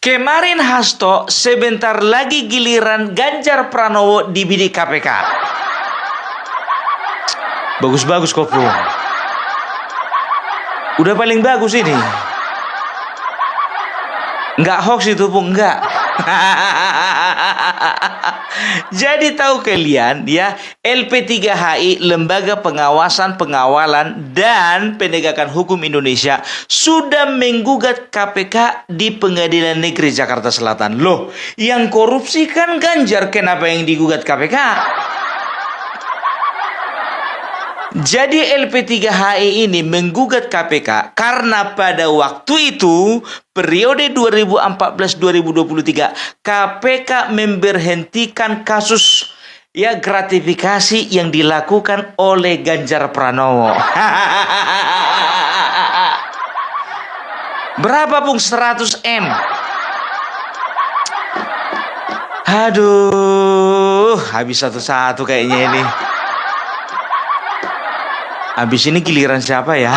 Kemarin Hasto, sebentar lagi giliran Ganjar Pranowo di bidik KPK. Bagus-bagus kok, Bro. Udah paling bagus ini. Nggak hoax itu, Bung, nggak. Jadi tahu kalian ya, LP3HI, Lembaga Pengawasan, Pengawalan dan Penegakan Hukum Indonesia, sudah menggugat KPK di Pengadilan Negeri Jakarta Selatan. Loh, yang korupsi kan Ganjar, kenapa yang digugat KPK? Jadi LP3HI ini menggugat KPK karena pada waktu itu periode 2014-2023 KPK memberhentikan kasus gratifikasi yang dilakukan oleh Ganjar Pranowo. Berapa, Bung? 100 M. Aduh, habis satu-satu kayaknya ini. Habis ini giliran siapa ya?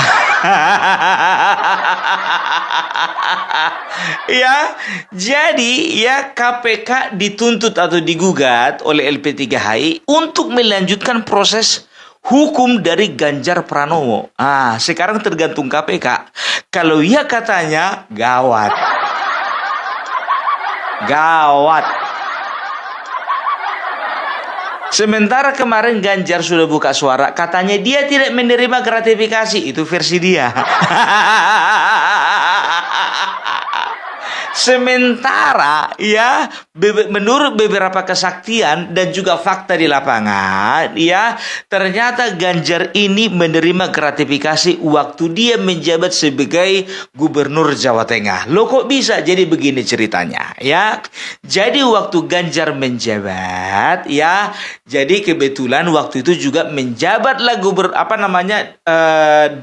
Ya, jadi ya KPK dituntut atau digugat oleh LP3HI untuk melanjutkan proses hukum dari Ganjar Pranowo. Sekarang tergantung KPK. Kalau ya katanya gawat. Gawat. Sementara kemarin Ganjar sudah buka suara, katanya dia tidak menerima gratifikasi. Itu versi dia. Sementara ya menurut beberapa kesaksian dan juga fakta di lapangan ya, ternyata Ganjar ini menerima gratifikasi waktu dia menjabat sebagai Gubernur Jawa Tengah. Loh, kok bisa? Jadi begini ceritanya ya. Jadi waktu Ganjar menjabat ya, jadi kebetulan waktu itu juga menjabatlah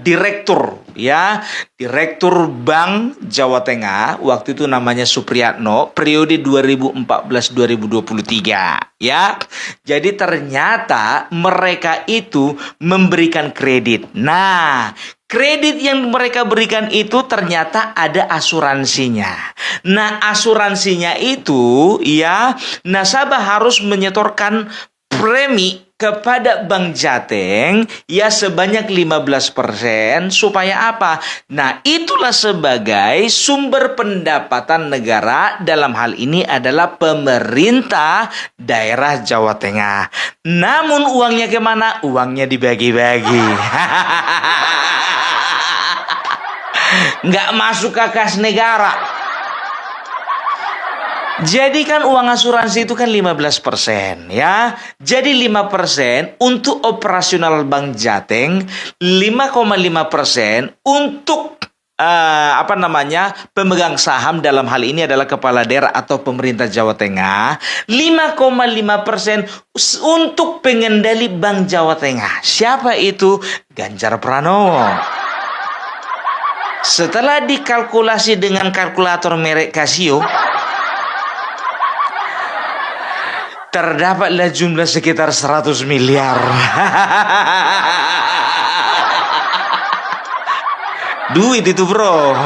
direktur ya, Direktur Bank Jawa Tengah waktu itu namanya Supriyatno, periode 2014-2023 ya. Jadi ternyata mereka itu memberikan kredit. Nah, kredit yang mereka berikan itu ternyata ada asuransinya. Nah, asuransinya itu ya, nasabah harus menyetorkan premi kepada Bank Jateng ya sebanyak 15%. Supaya apa? Nah, itulah sebagai sumber pendapatan negara, dalam hal ini adalah pemerintah daerah Jawa Tengah. Namun uangnya kemana? Uangnya dibagi-bagi. Nggak masuk ke kas negara. Jadi kan uang asuransi itu kan 15% ya. Jadi 5% untuk operasional Bank Jateng, 5,5% untuk pemegang saham, dalam hal ini adalah kepala daerah atau pemerintah Jawa Tengah, 5,5% untuk pengendali Bank Jawa Tengah. Siapa itu? Ganjar Pranowo. Setelah dikalkulasi dengan kalkulator merek Casio, terdapatlah jumlah sekitar 100 miliar. Duit itu, bro.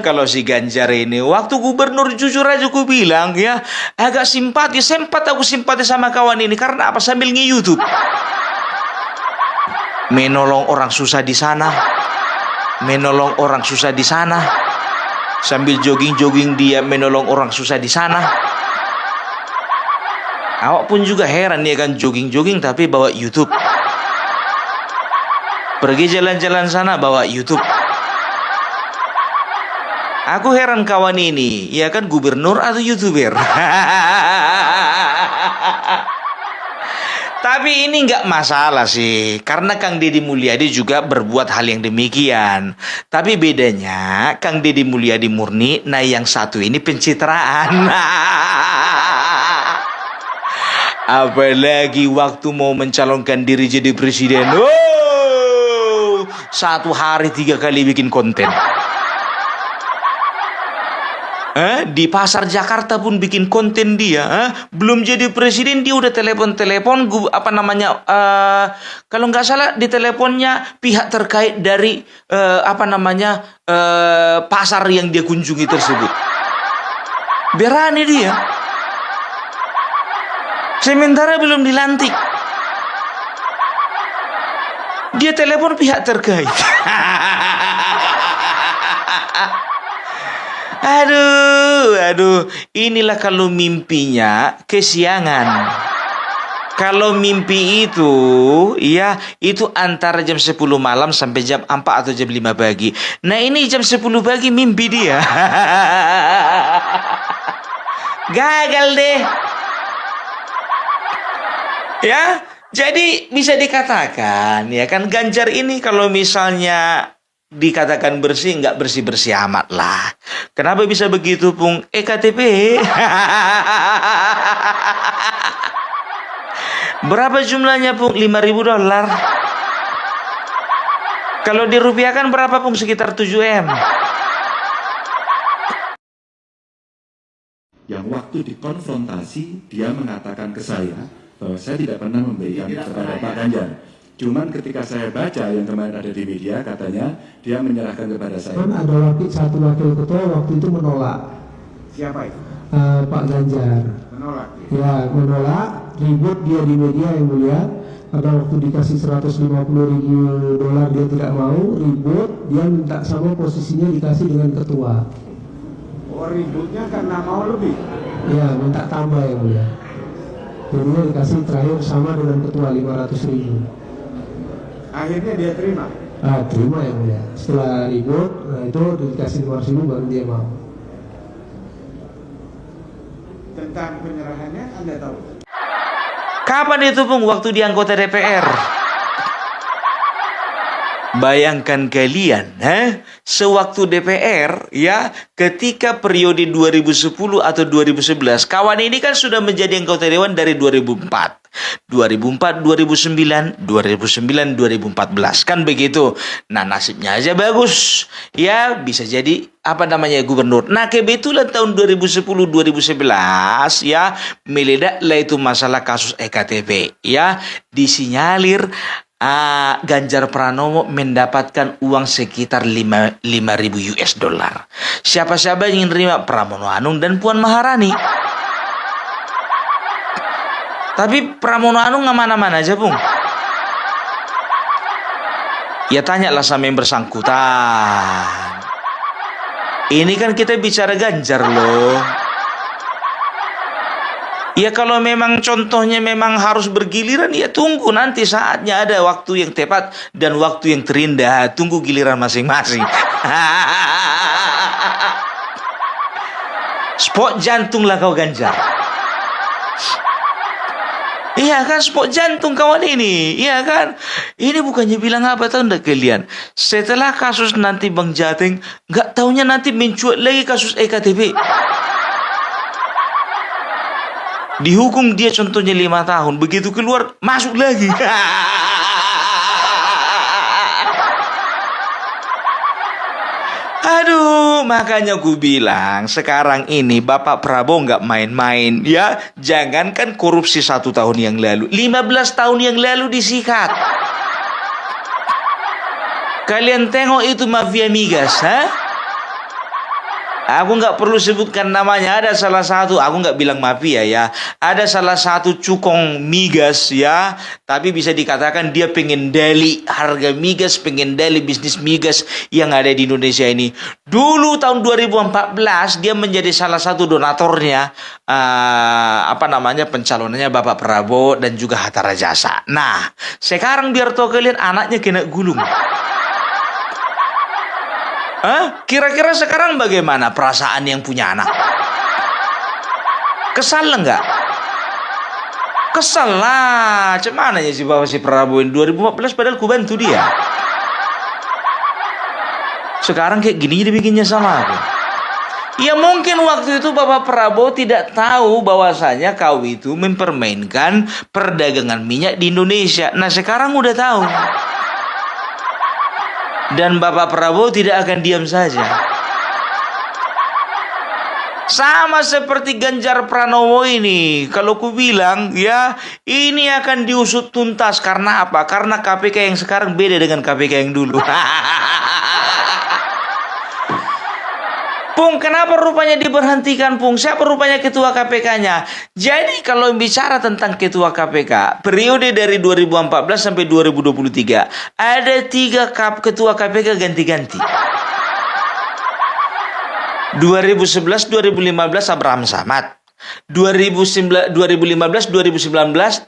Kalau si Ganjar ini waktu gubernur, jujur aja aku bilang ya, agak simpati. Sempat aku simpati sama kawan ini karena apa? Sambil nge-YouTube, menolong orang susah di sana, menolong orang susah di sana. Sambil jogging-jogging dia menolong orang susah di sana. Awak pun juga heran, dia kan jogging-jogging tapi bawa YouTube. Pergi jalan-jalan sana bawa YouTube. Aku heran kawan ini, ya kan gubernur atau YouTuber. Tapi ini nggak masalah sih, karena Kang Deddy Mulyadi juga berbuat hal yang demikian. Tapi bedanya Kang Deddy Mulyadi murni, nah yang satu ini pencitraan. Apalagi waktu mau mencalonkan diri jadi presiden, satu hari 3 kali bikin konten. Di pasar Jakarta pun bikin konten dia. Belum jadi presiden dia udah telepon kalau nggak salah di teleponnya pihak terkait dari pasar yang dia kunjungi tersebut. Berani dia. Sementara belum dilantik. Dia telepon pihak terkait. Aduh, inilah kalau mimpinya kesiangan. Kalau mimpi itu, ya, itu antara jam 10 malam sampai jam 4 atau jam 5 pagi. Nah, ini jam 10 pagi mimpi dia. Gagal deh. Ya, jadi bisa dikatakan, ya kan, Ganjar ini kalau misalnya dikatakan bersih, nggak bersih-bersih amat lah. Kenapa bisa begitu, Pung? EKTP. Berapa jumlahnya, Pung? $5.000. Kalau dirupiahkan berapa, Pung? Sekitar 7M. Yang waktu dikonfrontasi, dia mengatakan ke saya bahwa saya tidak pernah memberikan kepada Pak Ganjar. Cuman ketika saya baca yang kemarin ada di media, katanya dia menyerahkan kepada saya. Ada satu wakil ketua waktu itu menolak. Siapa itu? Pak Ganjar. Menolak. Ya, menolak. Ribut dia di media, yang mulia. Pada waktu dikasih $150.000 dia tidak mau, ribut. Dia minta sama posisinya dikasih dengan ketua. Oh, ributnya karena mau lebih? Ya, minta tambah, yang mulia. Jadinya dikasih terakhir sama dengan ketua 500.000. Akhirnya dia terima? Terima, yang mulia. Setelah ribut, nah itu dikasih 500.000 baru dia mau. Tentang penyerahannya Anda tahu? Kapan itu, Pung? Waktu di anggota DPR. Bayangkan kalian, sewaktu DPR, ya, ketika periode 2010 atau 2011, kawan ini kan sudah menjadi anggota dewan dari 2004. 2004, 2009, 2009, 2014, kan begitu. Nah, nasibnya aja bagus, ya, bisa jadi gubernur. Nah, kebetulan tahun 2010, 2011, ya, meledaklah itu masalah kasus EKTP, ya, disinyalir Ganjar Pranowo mendapatkan uang sekitar $5.000. Siapa-siapa yang ingin terima? Pramono Anung dan Puan Maharani. Tapi Pramono Anung nggak mana-mana aja, Bung. Ya, tanyalah sama yang bersangkutan. Ini kan kita bicara Ganjar loh. Ya, kalau memang contohnya memang harus bergiliran, ya tunggu nanti saatnya, ada waktu yang tepat dan waktu yang terindah. Tunggu giliran masing-masing. Spot jantung lah kau, Ganjar. Iya kan, spot jantung kawan ini. Iya kan. Ini bukannya bilang apa, tahu enggak kalian? Setelah kasus nanti Bang Jateng, nggak taunya nanti mencuat lagi kasus EKTP. Dihukum dia contohnya 5 tahun. Begitu keluar, masuk lagi. Aduh, makanya gue bilang sekarang ini Bapak Prabowo nggak main-main, ya. Jangankan korupsi 1 tahun yang lalu, 15 tahun yang lalu disikat. Kalian tengok itu mafia migas, Aku nggak perlu sebutkan namanya. Ada salah satu, aku nggak bilang mafia ya. Ada salah satu cukong migas ya. Tapi bisa dikatakan dia pengen dali harga migas, pengen dali bisnis migas yang ada di Indonesia ini. Dulu tahun 2014 dia menjadi salah satu donatornya, pencalonannya Bapak Prabowo dan juga Hatta Rajasa. Nah, sekarang biar tahu kalian anaknya kena gulung. Kira-kira sekarang bagaimana perasaan yang punya anak? Kesal enggak? Kesal lah. Cuman aja si Bapak si Prabowo 2014 padahal ku bantu dia. Sekarang kayak gini dibikinnya sama aku. Ya mungkin waktu itu Bapak Prabowo tidak tahu bahwasanya kau itu mempermainkan perdagangan minyak di Indonesia. Nah, sekarang udah tahu. Dan Bapak Prabowo tidak akan diam saja. Sama seperti Ganjar Pranowo ini. Kalau ku bilang ya, ini akan diusut tuntas. Karena apa? Karena KPK yang sekarang beda dengan KPK yang dulu. Pung, kenapa rupanya diberhentikan, Pung? Siapa rupanya ketua KPK-nya? Jadi kalau bicara tentang ketua KPK, periode dari 2014 sampai 2023, ada 3 ketua KPK ganti-ganti. 2011-2015 Abraham Samad. 2015-2019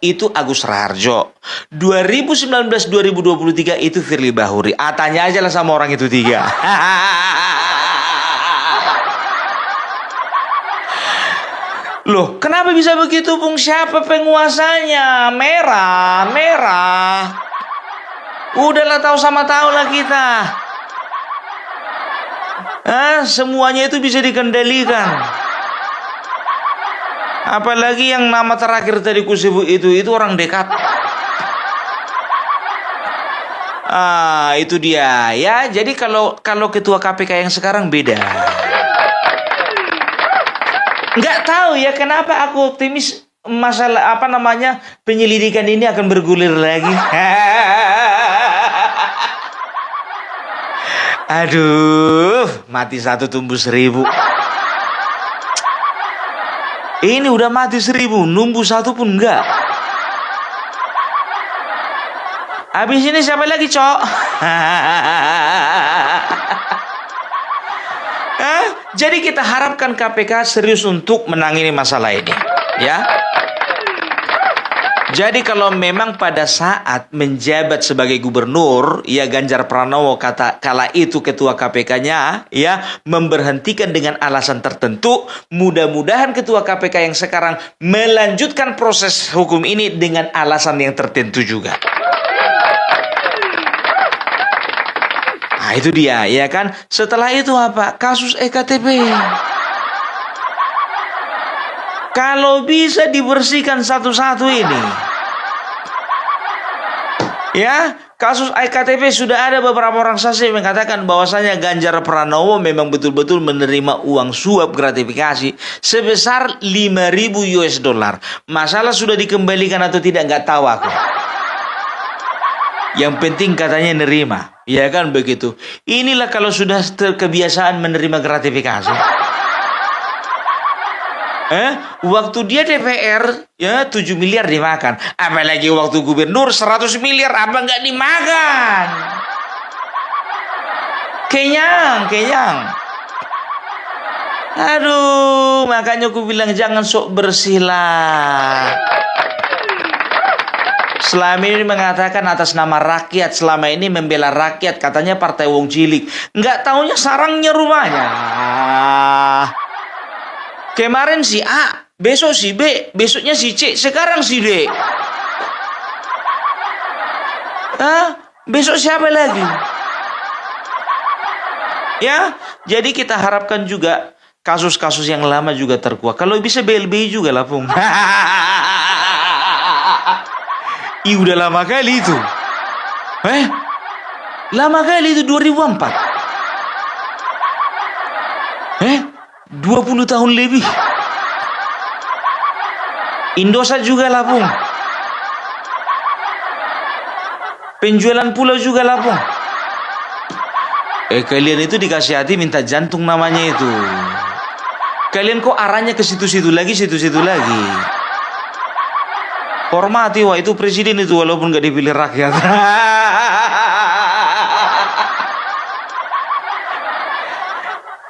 itu Agus Raharjo. 2019-2023 itu Firly Bahuri. Tanya aja lah sama orang itu 3. Loh, kenapa bisa begitu, Bung? Siapa penguasanya? Merah. Udahlah, tahu sama tahu lah kita. Semuanya itu bisa dikendalikan. Apalagi yang nama terakhir tadi ku sebut itu orang dekat. Itu dia ya. Jadi kalau ketua KPK yang sekarang beda. Nggak tahu ya kenapa aku optimis masalah penyelidikan ini akan bergulir lagi. Aduh, mati 1 tumbuh 1000. Ini udah mati 1000, numbuh 1 pun enggak. Habis ini siapa lagi, Cok? Jadi kita harapkan KPK serius untuk menangani masalah ini, ya. Jadi kalau memang pada saat menjabat sebagai gubernur, ya Ganjar Pranowo kala itu ketua KPK-nya, ya memberhentikan dengan alasan tertentu, mudah-mudahan ketua KPK yang sekarang melanjutkan proses hukum ini dengan alasan yang tertentu juga. Nah itu dia, ya kan. Setelah itu apa? Kasus EKTP. Kalau bisa dibersihkan satu-satu ini. Ya, kasus EKTP sudah ada beberapa orang saksi yang mengatakan bahwasanya Ganjar Pranowo memang betul-betul menerima uang suap gratifikasi sebesar 5.000 US dollar. Masalah sudah dikembalikan atau tidak nggak tahu aku. Yang penting katanya nerima. Ya kan begitu. Inilah kalau sudah terkebiasaan menerima gratifikasi. Waktu dia DPR ya 7 miliar dimakan. Apalagi waktu gubernur 100 miliar apa nggak dimakan? Kenyang. Aduh, makanya aku bilang jangan sok bersih lah. Selama ini mengatakan atas nama rakyat, selama ini membela rakyat, katanya partai wong cilik. Nggak taunya sarangnya rumahnya. Kemarin si A, besok si B, besoknya si C, sekarang si D. Besok siapa lagi? Ya, jadi kita harapkan juga kasus-kasus yang lama juga terkuak. Kalau bisa BLBI juga lah, Pung. Udah lama kali itu. Lama kali itu 2004. 20 tahun lebih. Indosat juga lah, Pung. Penjualan pulau juga lah, Pung. Kalian itu dikasih hati minta jantung namanya itu. Kalian kok arahnya ke situ-situ lagi. Hormati, wah itu presiden itu walaupun gak dipilih rakyat.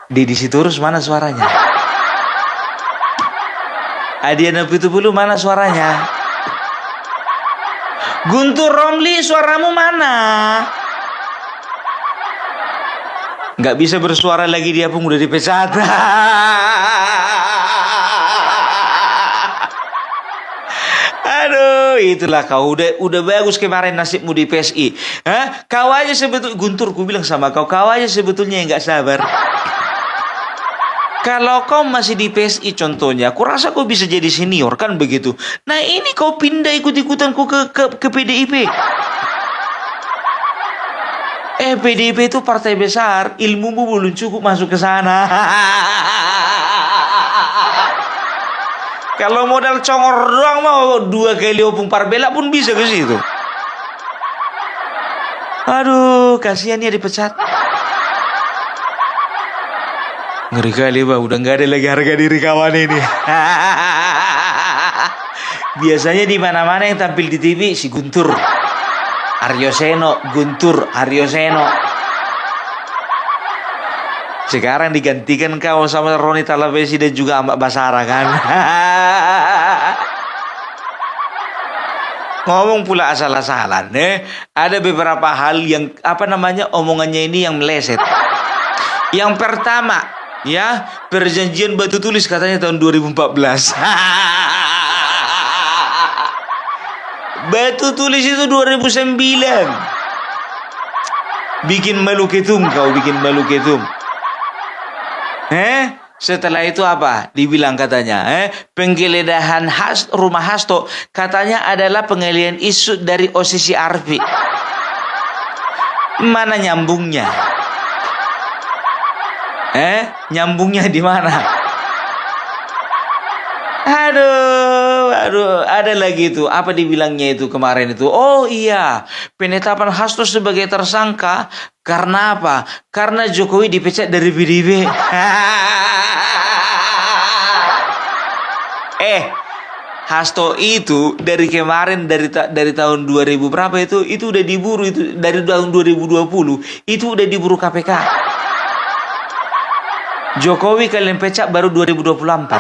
Deddy Sitorus mana suaranya? Adiana Pitupulu mana suaranya? Guntur Romli suaramu mana? Gak bisa bersuara lagi dia pun udah dipecat. Aduh, itulah kau udah bagus kemarin nasibmu di PSI. Kau aja sebetulnya Guntur, ku bilang sama kau aja sebetulnya yang gak sabar. Kalau kau masih di PSI contohnya, aku rasa kau bisa jadi senior kan begitu. Nah ini kau pindah ikut-ikutanku ke PDIP. PDIP itu partai besar, ilmumu belum cukup masuk ke sana. Kalau modal congor doang mau 2 kali opung parbela pun bisa ke situ. Aduh, kasihan dia dipecat. Ngeri kali Bang, udah nggak ada lagi harga diri kawan ini. Biasanya di mana-mana yang tampil di TV si Guntur, Aryo Seno, Guntur, Aryo Seno. Sekarang digantikan kau sama Roni Talapesi dan juga Mbak Basara kan. Ngomong pula asal-asalan, ada beberapa hal yang omongannya ini yang meleset. Yang pertama, ya, perjanjian batu tulis katanya tahun 2014. Batu tulis itu 2009. Bikin malu ketum kau, bikin malu ketum. Setelah itu apa? Dibilang katanya, penggeledahan rumah Hasto katanya adalah penggalian isu dari OSIS Arfi. Mana nyambungnya? Nyambungnya di mana? Aduh, ada lagi itu. Apa dibilangnya itu kemarin itu? Oh iya, penetapan Hasto sebagai tersangka karena apa? Karena Jokowi dipecat dari PDIP. Hasto itu dari kemarin dari tahun 2000 berapa itu udah diburu, itu dari tahun 2020 itu udah diburu KPK. Jokowi kalian pecat baru 2024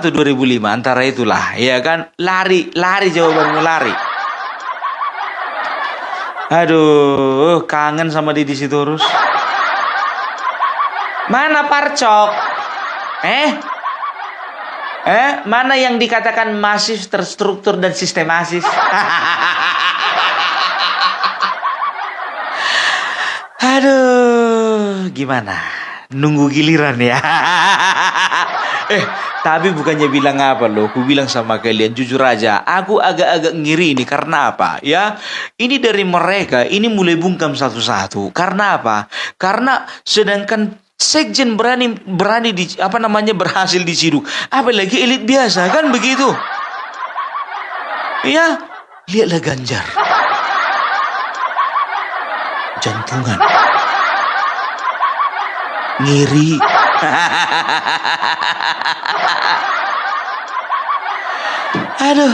atau 2005 antara itulah, ya kan? Lari jawabannya lari. Aduh, kangen sama Didi Sitorus. Mana Parcok? Mana yang dikatakan masif, terstruktur dan sistematis? Aduh, gimana? Nunggu giliran ya. Tapi bukannya bilang apa loh, aku bilang sama kalian jujur aja, aku agak-agak ngiri ini karena apa? Ya, ini dari mereka, ini mulai bungkam satu-satu. Karena apa? Karena sedangkan sekjen berani berhasil diciduk, apalagi elit biasa kan begitu? Ya, lihatlah Ganjar, jantungan, ngiri. Aduh,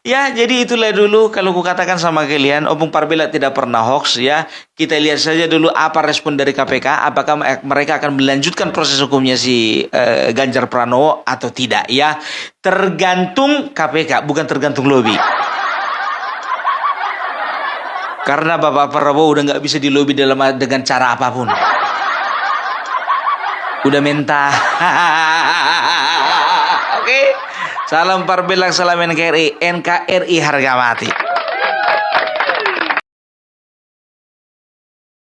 ya jadi itulah dulu kalau ku katakan sama kalian, opung parbela tidak pernah hoax ya. Kita lihat saja dulu apa respon dari KPK, apakah mereka akan melanjutkan proses hukumnya si Ganjar Pranowo atau tidak ya. Tergantung KPK, bukan tergantung lobby. Karena Bapak Prabowo udah nggak bisa dilobi dengan cara apapun. Udah mentah. Oke. Salam Parbela, salam NKRI. NKRI harga mati.